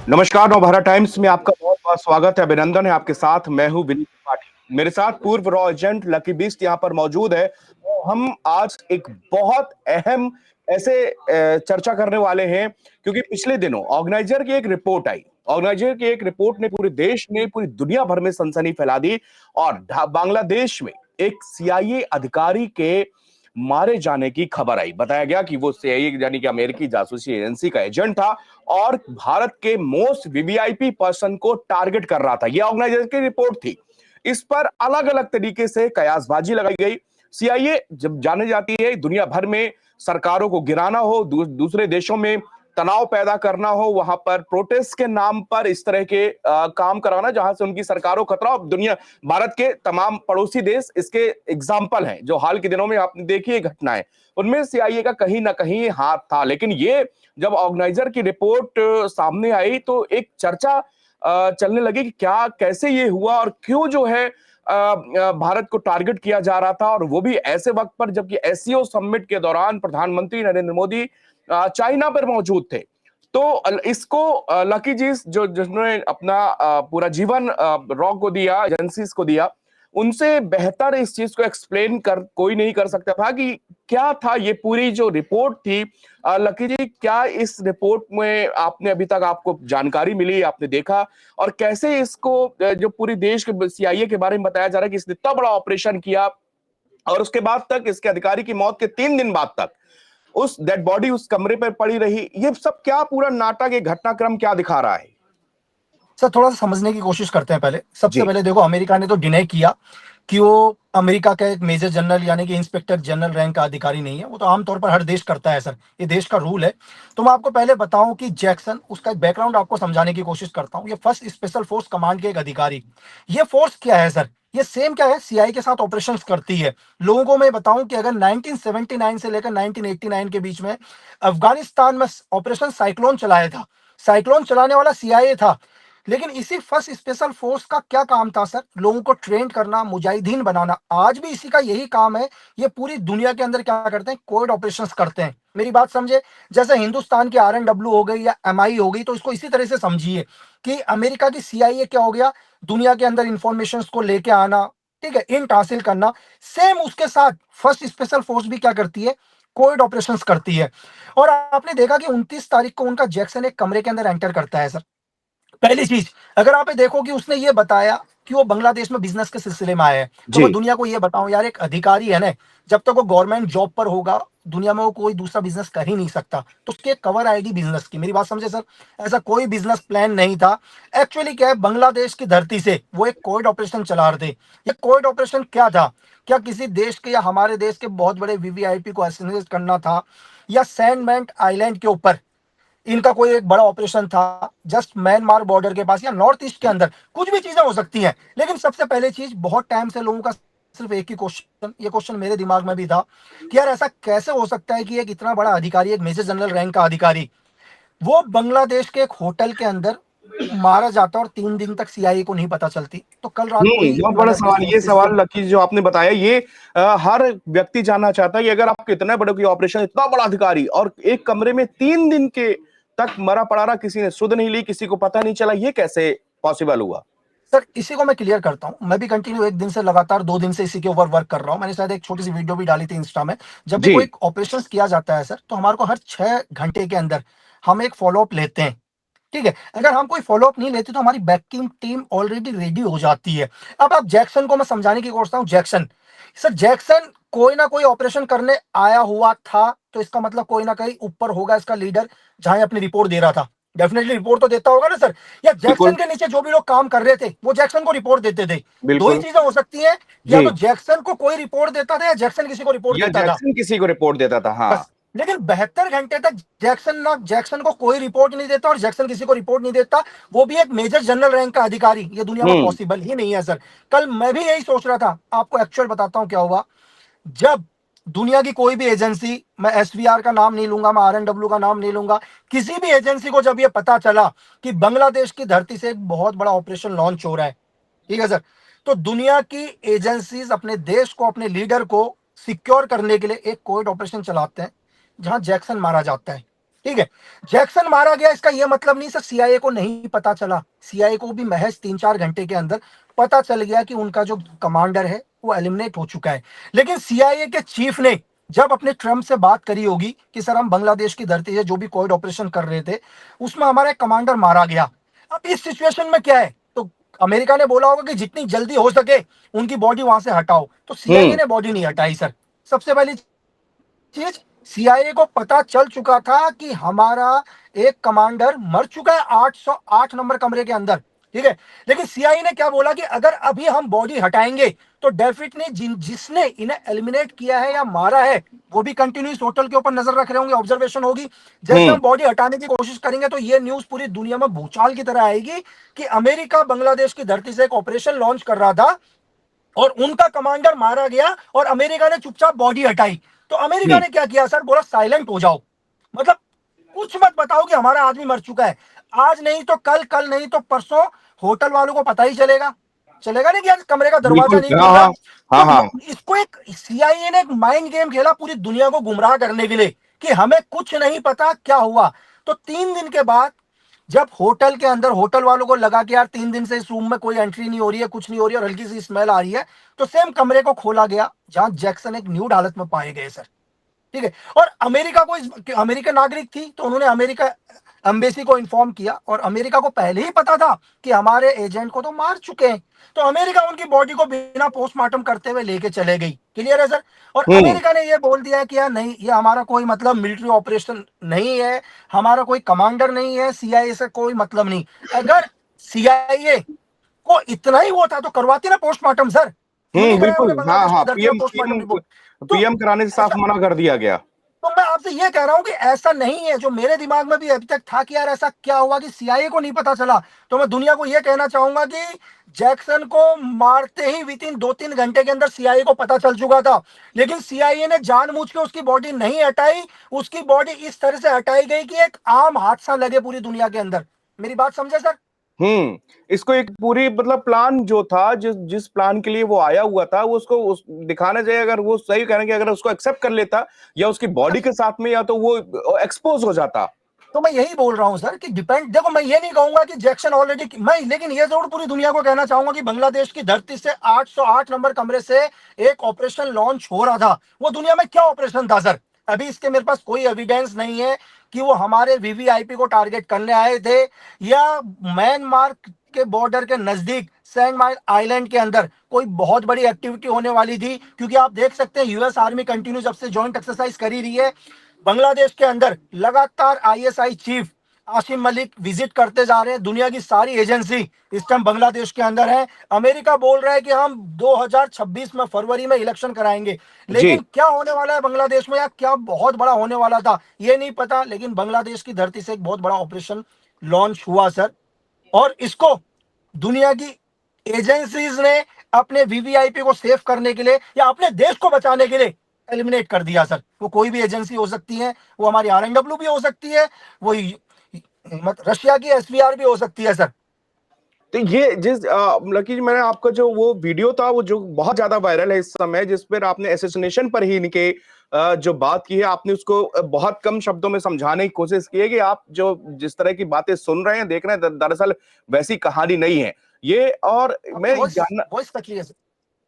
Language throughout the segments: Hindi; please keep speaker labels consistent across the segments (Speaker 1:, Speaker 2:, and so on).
Speaker 1: नमस्कार, नवभारत टाइम्स में आपका बहुत बहुत स्वागत है, अभिनंदन है। आपके साथ मैं हूं विनीत त्रिपाठी। मेरे साथ पूर्व रॉ एजेंट लकी बीस्ट यहाँ पर मौजूद है। तो हम आज एक बहुत अहम ऐसे चर्चा करने वाले हैं, क्योंकि पिछले दिनों ऑर्गेनाइजर की एक रिपोर्ट आई। ऑर्गेनाइजर की एक रिपोर्ट ने पूरे देश में, पूरी दुनिया भर में सनसनी फैला दी। और बांग्लादेश में एक सीआईए अधिकारी के मारे जाने की खबर आई। बताया गया कि वो सीआईए यानी कि अमेरिकी जासूसी एजेंसी का एजेंट था और भारत के मोस्ट वीवीआईपी पर्सन को टारगेट कर रहा था। यह ऑर्गेनाइजेशन की रिपोर्ट थी। इस पर अलग अलग तरीके से कयासबाजी लगाई गई। सीआईए जब जाने जाती है दुनिया भर में, सरकारों को गिराना हो, दूसरे देशों में तनाव पैदा करना हो, वहां पर प्रोटेस्ट के नाम पर इस तरह के काम कराना जहां से उनकी सरकारों को खतरा। दुनिया, भारत के तमाम पड़ोसी देश इसके एग्जाम्पल हैं, जो हाल के दिनों में आपने देखी है घटनाएं, उनमें सीआईए का कहीं ना कहीं हाथ था। लेकिन ये जब ऑर्गेनाइजर की रिपोर्ट सामने आई तो एक चर्चा चलने लगी कि क्या, कैसे ये हुआ और क्यों जो है भारत को टारगेट किया जा रहा था, और वो भी ऐसे वक्त पर जबकि एससीओ समिट के दौरान प्रधानमंत्री नरेंद्र मोदी चाइना पर मौजूद थे। तो इसको लकी जी जो जिन्होंने अपना पूरा जीवन रॉ को दिया, एजेंसीज को दिया, उनसे बेहतर इस चीज को एक्सप्लेन कर कोई नहीं कर सकता था कि क्या था ये पूरी जो रिपोर्ट थी। लकी जी, क्या इस रिपोर्ट में आपने अभी तक आपको जानकारी मिली, आपने देखा, और कैसे इसको जो पूरी देश के सीआईए के बारे में बताया जा रहा है कि इसने इतना बड़ा ऑपरेशन किया और उसके बाद तक, इसके अधिकारी की मौत के 3 दिन बाद तक उस डेड बॉडी उस कमरे पर पड़ी रही, ये सब क्या पूरा नाटक, ये घटनाक्रम क्या दिखा रहा है?
Speaker 2: सर थोड़ा सा समझने की कोशिश करते हैं। पहले सबसे
Speaker 1: जी।
Speaker 2: पहले देखो, अमेरिका ने तो डिनाई किया कि वो अमेरिका का एक मेजर जनरल यानी कि इंस्पेक्टर जनरल रैंक का अधिकारी नहीं है। वो तो आमतौर पर हर देश करता है सर, ये देश का रूल है। तो मैं आपको पहले बताऊं कि जैक्सन, उसका एक बैकग्राउंड आपको समझाने की कोशिश करता हूं। ये फर्स्ट स्पेशल फोर्स कमांड के एक अधिकारी। ये फोर्स क्या है सर? ये सेम क्या है, सीआई के साथ ऑपरेशंस करती है। लोगों को मैं बताऊं कि अगर 1979 से लेकर 1989 के बीच में अफगानिस्तान में ऑपरेशन साइक्लोन चलाया था, साइक्लोन चलाने वाला सीआईए था। लेकिन इसी फर्स्ट स्पेशल फोर्स का क्या काम था सर? लोगों को ट्रेन करना, मुजाहिदीन बनाना। आज भी इसी का यही काम है। ये पूरी दुनिया के अंदर क्या करते हैं, कोविड ऑपरेशंस करते हैं। मेरी बात समझे, जैसे हिंदुस्तान की आरएनडब्ल्यू हो गई या एमआई हो गई, तो इसको इसी तरह से समझिए कि अमेरिका की सीआईए क्या हो गया, दुनिया के अंदर इंफॉर्मेशन को लेके आना, ठीक है, इंट हासिल करना। सेम उसके साथ फर्स्ट स्पेशल फोर्स भी क्या करती है, कोविड ऑपरेशंस करती है। और आपने देखा कि 29 तारीख को उनका जैक्सन एक कमरे के अंदर एंटर करता है सर। पहली चीज, अगर आप ये देखो कि उसने ये बताया कि वो बांग्लादेश में बिजनेस के सिलसिले में आया है, तो मैं
Speaker 1: जी।
Speaker 2: दुनिया को ये बताऊं यार, एक अधिकारी है ना, जब तक वो गवर्नमेंट जॉब पर होगा, दुनिया में वो कोई दूसरा बिजनेस कर ही नहीं सकता। तो उसकी एक कवर आएगी बिजनेस की। मेरी बात समझे सर? ऐसा कोई बिजनेस प्लान नहीं था। एक्चुअली क्या है, बांग्लादेश की धरती से वो एक कोविड ऑपरेशन चला रहे थे। ये कोविड ऑपरेशन क्या था? क्या किसी देश के या हमारे देश के बहुत बड़े वीवीआईपी को असैसिनेट करना था, या सैंडमैन आइलैंड के ऊपर इनका कोई एक बड़ा ऑपरेशन था, जस्ट म्यांमार बॉर्डर के पास या नॉर्थ ईस्ट के अंदर? कुछ भी चीजें हो सकती हैं। लेकिन सबसे पहले चीज, बहुत टाइम से लोगों का सिर्फ एक ही क्वेश्चन, ये क्वेश्चन मेरे दिमाग में भी था कि यार ऐसा कैसे हो सकता है कि एक इतना बड़ा अधिकारी, एक मेजर जनरल रैंक का अधिकारी, वो बांग्लादेश के एक होटल के अंदर मारा जाता और 3 दिन तक सीआईए को नहीं पता चलती। तो कल रात को ही
Speaker 1: बहुत बड़ा
Speaker 2: मैंने
Speaker 1: सवाल, ये सवाल लकी जो आपने बताया, ये हर व्यक्ति जानना चाहता है कि अगर आपके इतने बड़े कोई ऑपरेशन, इतना बड़ा अधिकारी, और एक कमरे में 3 दिन के तक मरा पड़ा रहा, किसी ने सुध नहीं ली, किसी को पता नहीं चला, ये कैसे पॉसिबल हुआ?
Speaker 2: सर इसी को मैं क्लियर करता हूं। मैं भी कंटिन्यू एक दिन से, लगातार 2 दिन से इसी के ऊपर वर्क कर रहा हूं। मैंने शायद एक छोटी सी वीडियो भी डाली थी इंस्टा में। जब भी
Speaker 1: जी।
Speaker 2: कोई ऑपरेशन किया जाता है सर, तो हमारे को हर 6 घंटे के अंदर हम एक फॉलोअप लेते हैं, ठीक है। अगर हम कोई फॉलोअप नहीं लेते तो हमारी बैकिंग टीम ऑलरेडी रेडी हो जाती है। अब आप जैक्सन को मैं समझाने की कोशिश करता हूं। जैक्सन, सर जैक्सन कोई ना कोई ऑपरेशन करने आया हुआ था, तो इसका मतलब कोई ना कहीं ऊपर होगा इसका लीडर, जहां ये अपनी रिपोर्ट दे रहा था। डेफिनेटली रिपोर्ट तो देता होगा ना सर। या
Speaker 1: बिल्कुल।
Speaker 2: जैक्सन के नीचे जो भी लोग काम कर रहे थे, वो जैक्सन को रिपोर्ट देते थे। दो ही
Speaker 1: बिल्कुल।
Speaker 2: चीजें हो सकती हैं, या
Speaker 1: जी।
Speaker 2: तो जैक्सन को कोई रिपोर्ट देता था, या जैक्सन किसी को रिपोर्ट
Speaker 1: या
Speaker 2: देता था।
Speaker 1: जैक्सन किसी को रिपोर्ट देता था, हाँ।
Speaker 2: बस। लेकिन 72 घंटे तक जैक्सन को कोई रिपोर्ट नहीं देता, और जैक्सन किसी को रिपोर्ट नहीं देता, वो भी एक मेजर जनरल रैंक का अधिकारी, ये दुनिया में
Speaker 1: हम्म।
Speaker 2: पॉसिबल ही नहीं है सर। कल मैं भी यही सोच रहा था। आपको एक्चुअल बताता हूं क्या हुआ। जब दुनिया की कोई भी एजेंसी, मैं एसवीआर का नाम नहीं लूंगा, मैं आरएनडब्ल्यू का नाम नहीं लूंगा, किसी भी एजेंसी को जब यह पता चला कि बांग्लादेश की धरती से एक बहुत बड़ा ऑपरेशन लॉन्च हो रहा है, ठीक है सर, तो दुनिया की एजेंसीज अपने देश को, अपने लीडर को सिक्योर करने के लिए एक कोविड ऑपरेशन चलाते हैं, जहां जैक्सन मारा जाता है। ठीक है। जैक्सन मारा गया, इसका यह मतलब नहीं सर सीआईए को नहीं पता चला। सीआईए को भी महज 3-4 घंटे के अंदर पता चल गया कि उनका जो कमांडर है वो एलिमिनेट हो चुका है। लेकिन सीआईए के चीफ ने जब अपने ट्रम्प से बात करी होगी कि सर हम बांग्लादेश की धरती से जो भी कोविड ऑपरेशन कर रहे थे उसमें हमारा एक कमांडर मारा गया, अब इस सिचुएशन में क्या है, तो अमेरिका ने बोला होगा कि जितनी जल्दी हो सके उनकी बॉडी वहां से हटाओ, तो सीआईए ने बॉडी नहीं हटाई सर। सबसे पहली चीज, सीआईए को पता चल चुका था कि हमारा एक कमांडर मर चुका है 808 नंबर कमरे के अंदर, ठीक है। लेकिन सीआईए ने क्या बोला कि अगर अभी हम बॉडी हटाएंगे तो डेफिनेटली जिसने इन्हें एलिमिनेट किया है या मारा है वो भी कंटिन्यूस होटल के ऊपर नजर रख रहे होंगे, ऑब्जर्वेशन होगी। जैसे हम बॉडी हटाने की कोशिश करेंगे तो ये न्यूज पूरी दुनिया में भूचाल की तरह आएगी कि अमेरिका बांग्लादेश की धरती से एक ऑपरेशन लॉन्च कर रहा था और उनका कमांडर मारा गया और अमेरिका ने चुपचाप बॉडी हटाई। तो अमेरिका ने क्या किया सर, बोला साइलेंट हो जाओ, मतलब कुछ मत बताओ कि हमारा आदमी मर चुका है। आज नहीं तो कल, कल नहीं तो परसों होटल वालों को पता ही चलेगा, चलेगा नहीं कि आज कमरे का दरवाजा
Speaker 1: बिल्कुल।
Speaker 2: नहीं
Speaker 1: हाँ
Speaker 2: खुल रहा।
Speaker 1: हाँ हाँ हाँ।
Speaker 2: तो इसको एक सीआईए ने एक माइंड गेम खेला पूरी दुनिया को गुमराह करने के लिए कि हमें कुछ नहीं पता क्या हुआ। तो 3 दिन के बाद जब होटल के अंदर होटल वालों को लगा कि यार 3 दिन से इस रूम में कोई एंट्री नहीं हो रही है, कुछ नहीं हो रही है और हल्की सी स्मेल आ रही है, तो सेम कमरे को खोला गया जहां जैक्सन एक न्यूड हालत में पाए गए सर, ठीक है। और अमेरिका को अमेरिकन नागरिक थी तो उन्होंने अमेरिका एम्बेसी को इन्फॉर्म किया और अमेरिका को पहले ही पता था कि हमारे एजेंट को तो मार चुके हैं, तो अमेरिका उनकी बॉडी को बिना पोस्टमार्टम करते हुए लेके चले गई। क्लियर है सर। और
Speaker 1: हम्म
Speaker 2: अमेरिका ने यह बोल दिया कि यार नहीं, ये हमारा कोई मतलब मिलिट्री ऑपरेशन नहीं है, हमारा कोई कमांडर नहीं है, सीआईए से कोई मतलब नहीं। अगर सीआईए को इतना ही वो था तो करवाती ना पोस्टमार्टम सर, क्यों नहीं कराया
Speaker 1: बिल्कुल।
Speaker 2: उन्होंने
Speaker 1: हाँ
Speaker 2: बांग्लादेश
Speaker 1: हाँ,
Speaker 2: की धरती में
Speaker 1: पीएम
Speaker 2: पोस्टमार्टम
Speaker 1: पीएम
Speaker 2: रिपोर्ट। तो
Speaker 1: पीएम कराने से साफ
Speaker 2: ऐसा,
Speaker 1: मना कर दिया गया।
Speaker 2: तो मैं आपसे ये कह रहा हूं कि ऐसा नहीं है, जो मेरे दिमाग में भी अभी तक था कि यार ऐसा क्या हुआ कि सीआईए को नहीं पता चला। तो मैं दुनिया को ये कहना चाहूंगा कि जैक्सन को मारते ही विद इन 2-3 घंटे के अंदर सीआईए को पता चल चुका था, लेकिन सीआईए ने जानबूझ के उसकी बॉडी नहीं हटाई। उसकी बॉडी इस तरह से हटाई गई कि एक आम हादसा लगे पूरी दुनिया के अंदर। मेरी बात समझे सर।
Speaker 1: इसको एक पूरी मतलब प्लान जो था, जिस जिस प्लान के लिए वो आया हुआ था, वो उसको दिखाना चाहिए। अगर वो सही करें कि अगर उसको एक्सेप्ट कर लेता या उसकी बॉडी के साथ में, या तो वो एक्सपोज हो जाता।
Speaker 2: तो मैं यही बोल रहा हूं सर कि डिपेंड, देखो मैं ये नहीं कहूंगा कि जैक्सन ऑलरेडी, मैं लेकिन ये जरूर पूरी दुनिया को कहना चाहूंगा कि बांग्लादेश की धरती से 808 नंबर कमरे से एक ऑपरेशन लॉन्च हो रहा था। वो दुनिया में क्या ऑपरेशन था सर, अभी इसके मेरे पास कोई एविडेंस नहीं है कि वो हमारे वीवीआईपी को टारगेट करने आए थे या म्यांमार के बॉर्डर के नजदीक सैंड माइल आइलैंड के अंदर कोई बहुत बड़ी एक्टिविटी होने वाली थी। क्योंकि आप देख सकते हैं यूएस आर्मी कंटिन्यू जब से जॉइंट एक्सरसाइज करी रही है बांग्लादेश के अंदर, लगातार ISI chief Asim Malik visit करते जा रहे हैं। दुनिया की सारी एजेंसी इस टाइम बांग्लादेश के अंदर है। अमेरिका बोल रहा है कि हम 2026 में फरवरी में इलेक्शन कराएंगे,
Speaker 1: जी।
Speaker 2: लेकिन क्या होने वाला है बांग्लादेश में या क्या बहुत बड़ा होने वाला था ये नहीं पता। लेकिन बांग्लादेश की धरती से एक बहुत बड़ा ऑपरेशन लॉन्च हुआ सर, और इसको दुनिया की एजेंसीज ने अपने वीवीआईपी को सेव करने के लिए या अपने देश को बचाने के लिए एलिमिनेट कर दिया सर। वो कोई भी एजेंसी हो सकती है, वो हमारी आरएनडब्ल्यू भी हो सकती है, वो रशिया की एसवीआर भी हो सकती है सर।
Speaker 1: तो ये जिस लकी जी, मैंने आपका जो वो वीडियो था वो जो बहुत ज्यादा वायरल है इस समय, जिस पर आपने एसेसिनेशन पर ही इनके जो बात की है, आपने उसको बहुत कम शब्दों में समझाने की कोशिश की है कि आप जो जिस तरह की बातें सुन रहे हैं, देख रहे हैं, दरअसल वैसी कहानी नहीं है ये। और
Speaker 2: आपका
Speaker 1: मैं
Speaker 2: वॉइस
Speaker 1: जानना,
Speaker 2: वॉइस कट है सर।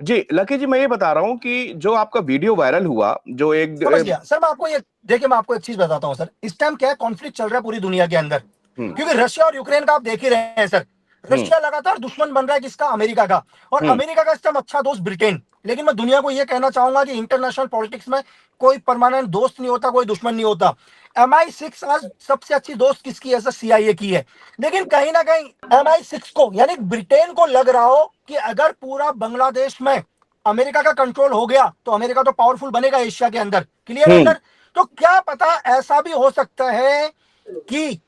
Speaker 1: जी लकी जी, मैं ये बता रहा हूँ कि जो आपका वीडियो वायरल हुआ, जो एक
Speaker 2: समझ गया सर। मैं आपको ये देखिए, मैं आपको एक चीज बताता हूं सर, इस टाइम क्या कॉन्फ्लिक्ट चल रहा है पूरी दुनिया के अंदर,
Speaker 1: हम्म
Speaker 2: क्योंकि रशिया और यूक्रेन का आप देख ही रहे हैं सर।
Speaker 1: हम्म
Speaker 2: रशिया लगातार दुश्मन बन रहा है किसका, अमेरिका का। और
Speaker 1: हम्म
Speaker 2: अमेरिका का इस टाइम अच्छा दोस्त ब्रिटेन। लेकिन मैं दुनिया को यह कहना चाहूंगा कि इंटरनेशनल पॉलिटिक्स में कोई परमानेंट दोस्त नहीं होता, कोई दुश्मन नहीं होता। MI6 आज सबसे अच्छी दोस्त किसकी है सर, सीआईए की है। लेकिन कहीं ना कहीं MI6 को यानी ब्रिटेन को लग रहा हो कि अगर पूरा बांग्लादेश में अमेरिका का कंट्रोल हो गया तो अमेरिका तो पावरफुल बनेगा एशिया के अंदर। क्लियर है
Speaker 1: हम्म
Speaker 2: सर। तो क्या पता ऐसा भी हो सकता है कि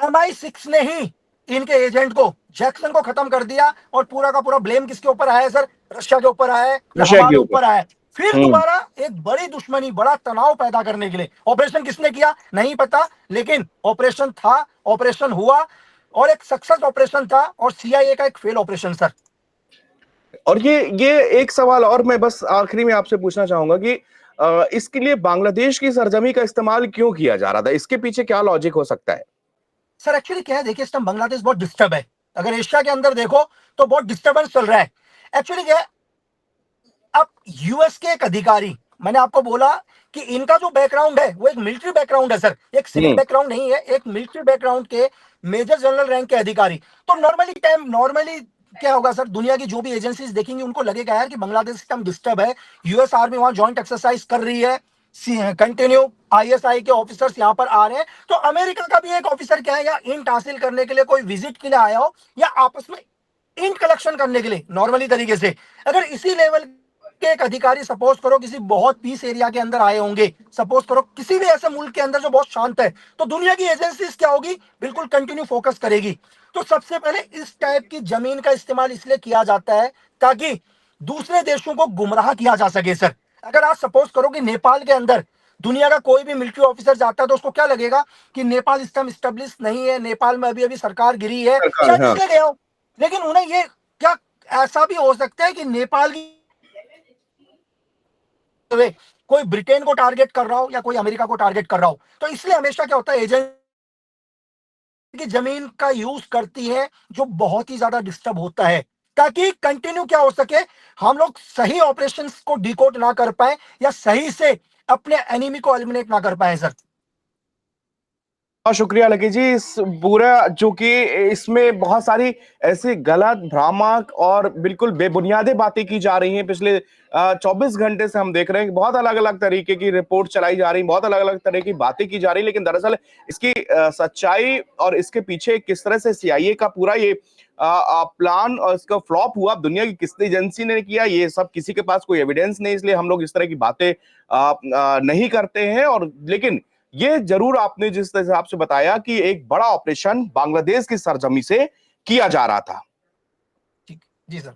Speaker 2: MI6 ने ही इनके एजेंट को, जैक्सन को खत्म कर दिया और पूरा का पूरा ब्लेम किसके ऊपर आया है सर, रशिया के ऊपर आया है या
Speaker 1: रशिया के
Speaker 2: हमारे
Speaker 1: ऊपर।
Speaker 2: ऊपर आया है। फिर
Speaker 1: हम्म
Speaker 2: दोबारा एक बड़ी दुश्मनी, बड़ा तनाव पैदा करने के लिए ऑपरेशन किसने किया नहीं पता, लेकिन ऑपरेशन था, ऑपरेशन हुआ और एक सक्सेस ऑपरेशन था और सीआईए का एक फेल ऑपरेशन सर।
Speaker 1: और ये एक सवाल और मैं बस आखिरी में आपसे पूछना चाहूंगा कि इसके लिए बांग्लादेश की सरजमी का इस्तेमाल क्यों किया जा रहा था? इसके पीछे क्या लॉजिक हो सकता है?
Speaker 2: सर एक्चुअली क्या है, देखिए इस टाइम बांग्लादेश बहुत डिस्टर्ब है। अगर एशिया के अंदर देखो तो बहुत डिस्टर्बेंस चल रहा है। एक्चुअली क्या है, अब यूएस के एक अधिकारी, मैंने आपको बोला कि इनका जो बैकग्राउंड है वो एक मिलिट्री बैकग्राउंड है सर, एक सिविल बैकग्राउंड नहीं है, एक मिलिट्री बैकग्राउंड के मेजर जनरल रैंक के अधिकारी। तो नॉर्मली क्या होगा सर, दुनिया की जो भी एजेंसीज देखेंगी उनको लगेगा यार कि बांग्लादेश सिस्टम डिस्टर्ब है, यूएस आर्मी वहां जॉइंट एक्सरसाइज कर रही है, कंटिन्यू आईएसआई के ऑफिसर्स यहां पर आ रहे हैं, तो अमेरिका का भी एक ऑफिसर क्या है या इंट हासिल करने के लिए कोई विजिट के लिए आया हो या आपस में इंट कलेक्शन करने के लिए नॉर्मली तरीके से, अगर इसी लेवल के एक अधिकारी सपोज करो किसी बहुत पीस एरिया के अंदर आए होंगे, सपोज करो किसी भी ऐसे मुल्क के अंदर जो बहुत शांत है, तो दुनिया की एजेंसीज क्या होगी, बिल्कुल कंटिन्यू फोकस करेगी। तो सबसे पहले इस टाइप की जमीन का इस्तेमाल इसलिए किया जाता है ताकि दूसरे देशों को गुमराह किया जा सके सर। अगर आप सपोज करो कि नेपाल के अंदर दुनिया का कोई भी मिलिट्री ऑफिसर जाता है तो उसको क्या लगेगा कि नेपाल सिस्टम स्टेब्लिश नहीं है, नेपाल में अभी अभी सरकार गिरी है,
Speaker 1: सरकार,
Speaker 2: शायद
Speaker 1: हाँ।
Speaker 2: इसलिए गया हो। लेकिन उन्हें ये क्या ऐसा भी हो सकता है कि नेपाल की कोई ब्रिटेन को टारगेट कर रहा हो या कोई अमेरिका को टारगेट कर रहा हो, तो इसलिए हमेशा क्या होता है, एजेंसी की जमीन का यूज करती है जो बहुत ही ज्यादा डिस्टर्ब होता है, ताकि कंटिन्यू क्या हो सके, हम लोग सही ऑपरेशंस को डिकोड ना कर पाए या सही से अपने एनिमी को एलिमिनेट ना कर पाए सर।
Speaker 1: बहुत शुक्रिया लकी जी। इस पूरा जो कि इसमें बहुत सारी ऐसी गलत, भ्रामक और बिल्कुल बेबुनियादी बातें की जा रही हैं। पिछले 24 घंटे से हम देख रहे हैं कि बहुत अलग-अलग तरीके की रिपोर्ट चलाई जा रही है, बहुत अलग-अलग तरह की बातें की जा रही है, लेकिन दरअसल इसकी सच्चाई और इसके पीछे किस तरह से सीआईए का पूरा ये प्लान और इसका फ्लॉप हुआ, दुनिया की किस एजेंसी ने किया, ये सब किसी के पास कोई एविडेंस नहीं, इसलिए हम लोग इस तरह की बातें नहीं करते हैं। और लेकिन ये जरूर आपने जिस हिसाब से बताया कि एक बड़ा ऑपरेशन बांग्लादेश की सरजमी से किया जा रहा था।
Speaker 2: ठीक, जी सर।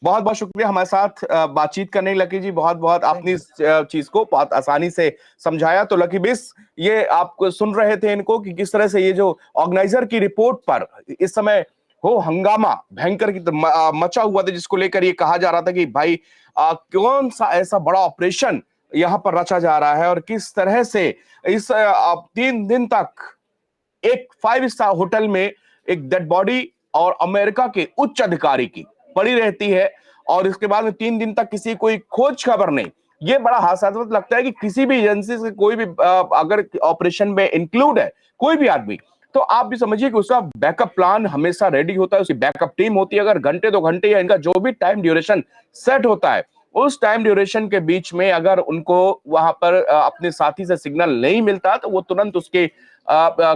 Speaker 1: बहुत बहुत शुक्रिया हमारे साथ बातचीत करने लकी जी। बहुत बहुत आपने इस चीज को बहुत आसानी से समझाया। तो लकी बिस, ये आप सुन रहे थे इनको कि किस तरह से ये जो ऑर्गेनाइजर की रिपोर्ट पर इस समय हो हंगामा भयंकर की मचा हुआ था, जिसको लेकर ये कहा जा रहा था कि भाई कौन सा ऐसा बड़ा ऑपरेशन यहां पर रचा जा रहा है और किस तरह से इस 3 दिन तक एक 5 स्टार होटल में एक डेड बॉडी और अमेरिका के उच्च अधिकारी की पड़ी रहती है और इसके बाद में 3 दिन तक किसी कोई खोज खबर नहीं। ये बड़ा हास्यास्पद लगता है कि किसी भी एजेंसी से कोई भी अगर ऑपरेशन में इंक्लूड है कोई भी आदमी, तो आप भी समझिए कि उसका बैकअप प्लान हमेशा रेडी होता है, उसकी बैकअप टीम होती है। अगर घंटे 2 घंटे या इनका जो भी टाइम ड्यूरेशन सेट होता है, उस टाइम ड्यूरेशन के बीच में अगर उनको वहां पर अपने साथी से सिग्नल नहीं मिलता तो वो तुरंत उसके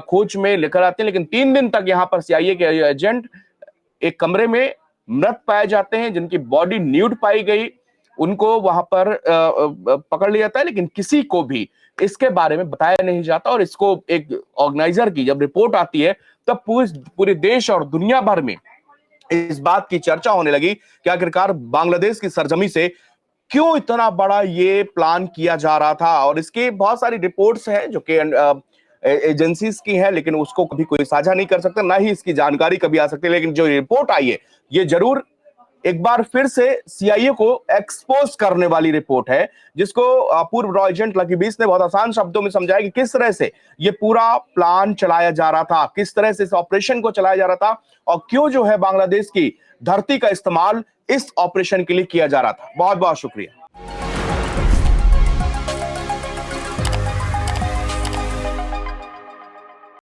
Speaker 1: खोज में लेकर आते हैं। लेकिन 3 दिन तक यहाँ पर सीआईए के एजेंट एक कमरे में मृत पाए जाते हैं, जिनकी बॉडी न्यूड पाई गई, उनको वहां पर पकड़ लिया जाता है, लेकिन किसी को भी इसके बारे में बताया नहीं जाता। और इसको एक ऑर्गेनाइजर की जब रिपोर्ट आती है तब पूरे देश और दुनिया भर में इस बात की चर्चा होने लगी कि आखिरकार बांग्लादेश की सरजमी से क्यों इतना बड़ा ये प्लान किया जा रहा था। और इसकी बहुत सारी रिपोर्ट्स हैं जो कि एजेंसीज की है, लेकिन उसको कभी कोई साझा नहीं कर सकता, ना ही इसकी जानकारी कभी आ सकती है। लेकिन जो रिपोर्ट आई है ये जरूर एक बार फिर से सीआईए को एक्सपोज करने वाली रिपोर्ट है, जिसको पूर्व रॉ एजेंट लकी बीस ने बहुत आसान शब्दों में समझाया कि किस तरह से ये पूरा प्लान चलाया जा रहा था, किस तरह से इस ऑपरेशन को चलाया जा रहा था और क्यों जो है बांग्लादेश की धरती का इस्तेमाल इस ऑपरेशन के लिए किया जा रहा था। बहुत बहुत शुक्रिया।